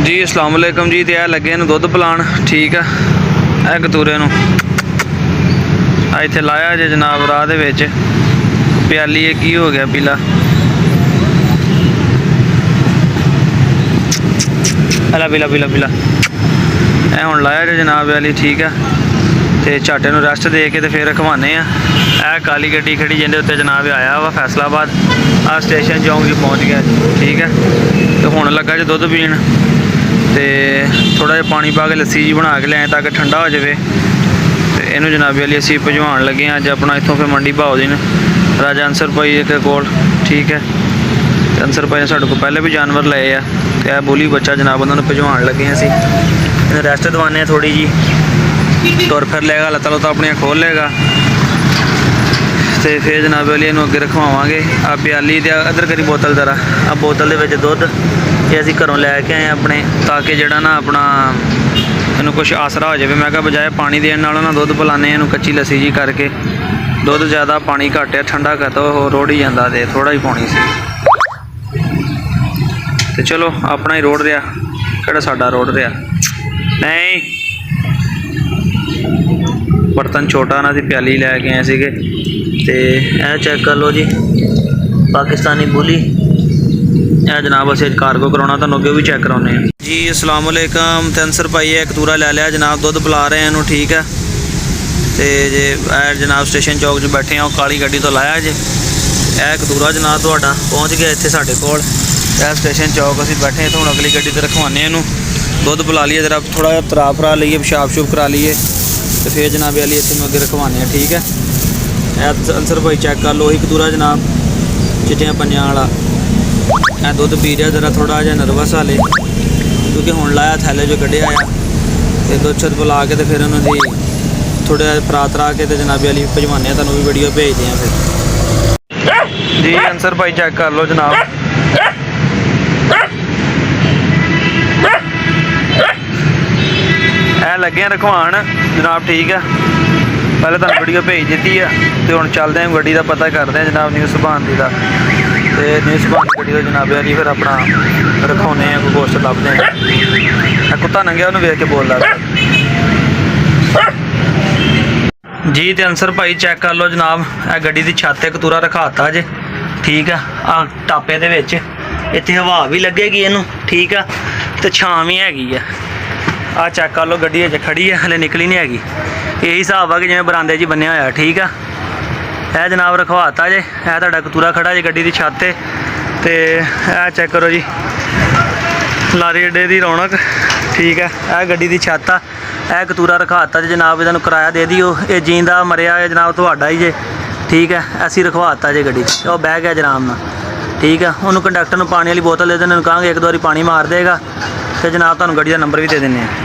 जी अस्सलाम वालेकुम जी। तो यह लगे इन्हूं दुध पिलाण, ठीक है। यह कतूरे नूं इत्थे लाया जे जनाब राह दे विच। प्याली की हो गया पीला, पीला पीला पीला पीला। यह हुण लाया जे जनाब प्याली, ठीक है। तो झाटे नूं रेस्ट दे के फिर रखवाने आ। यह काली गड्डी खड़ी जिंदे उत्ते जनाब आया वा फैसलाबाद, आ स्टेशन चौंक जी पहुँच गया, ठीक है। तो हुण लगा जो दुध पीण, तो थोड़ा जिहा पानी पा के लस्सी जी बना के लियाए ताकि ठंडा हो जाए। तो इनू जनाबे वाली असीं भजवाण लगे अज अपना इत्थों फिर मंडी भाउदीन राजा अंसर भाई के कोल, ठीक है। तो अंसर भाई ने साडे कोल पहले भी जानवर लए आ। तो यह बोली बच्चा जनाब उन्होंने भजवाण लगे असीं। इन्हें रेस्ट दवाने थोड़ी जी, तुर फिर लेगा, लत्तां लुत्तां अपनियां खोल लेगा। तो फिर जनाब वाली इनू अगे रखवावांगे। आ प्याली ते अदर करी बोतल जरा, आ बोतल दे विच दुध ये असीं घरों लैके आए अपने, ताकि जिहड़ा ना अपना इनू कुछ आसरा हो जाए। मैं कहा बजाय पानी देने नालों ना दुध पिलाने इनू कच्ची लस्सी जी करके। दुध ज़्यादा पानी घट है, ठंडा कर तो रोड़ ही जाता, तो थोड़ा ही पानी सी। तो चलो अपना ही रोड रहा, किहड़ा साडा रोड रहा नहीं। बर्तन छोटा ना सी, प्याली लैके आए सीगे। ते यह चेक कर लो जी, पाकिस्तानी बुली। यह जनाब असीं कार्गो कराउणा, तुहानूं अगे भी चेक कराउने जी। अस्सलाम वालेकुम। तो अंसर भाई एक कतूरा लै लिया जनाब, दुध पिला रहे हैं इनू, ठीक है। तो जे जनाब स्टेशन चौक च बैठे हैं, काली गड्डी तो लाया जे। यह कतूरा जनाब तुहाडा पहुँच गया इत्थे साडे कोल। यह स्टेशन चौक असीं बैठे हैं, तो हुण अगली गड्डी ते रखवाने इनू। दुध पिला लीए, जरा थोड़ा जिहा तरा फरा लीए, पेशाब शूब करा लीए। तो फिर जनाब वाली इत्थे अगे रखवाने, ठीक है। अंसर भाई चेक कर लो, ही कतूरा जनाब चिट्टियां पंजां वाला। मैं दुध पी रहा, जरा थोड़ा जहा नर्वस हाले, क्योंकि हुण लाया थैले जो कढ़िया आया। तो दुध शुद्ध पिला के तो फिर उन्होंने थोड़ा फरा तरा के तो जनाबे वाली भजवाने, तुहानूं भी वीडियो भेजते हैं फिर जी। अंसर भाई चेक कर लो जनाब, ऐ लगे रखवाण जनाब, ठीक है। पहले तुहानूं वीडियो भेज दी है। तो हुण चलते हैं गड्डी का पता करते हैं जनाब, न्यू सुभान दी दा। तो न्यू सुभान गड्डी का जनाब वाली फिर अपना रखाने कोई गोश्त लभदे हैं। कुत्ता नंगेआ उन्होंने वेख के बोलदा जी। तो अंसर भाई चेक कर लो जनाब, यह गड्डी की छत ते कतूरा रखाता जे, ठीक है। आ टापे दे विच इत्थे हवा भी लगेगी इनू, ठीक है। तो छां भी हैगी है। आ चेक कर लो, गड्डी अजे खड़ी है, हले निकली नहीं हैगी। यही हिसाब है कि जिवें बरांदे जी बनिया होया, ठीक है। यह जनाब रखवाता जे, यह तुहाडा कतूरा खड़ा जे गड्डी की छत ते। ते यह चेक करो जी, लारी अड्डे की रौनक, ठीक है। यह गड्डी की छत आ, यह कतूरा रखाता जे जनाब। इहनूं किराया दे दिओ, ये जींदा मरिया है जनाब तुहाडा ही जे, ठीक है। असीं रखवाता जे गड्डी, वो बह गया आराम नाल, ठीक है। उन्होंने कंडक्टर नूं पानी वाली बोतल दे देने, कहांगे एक दो बारी पानी मार देगा। तो जनाब तुहानूं गड्डी का नंबर भी दे दिंदे आ।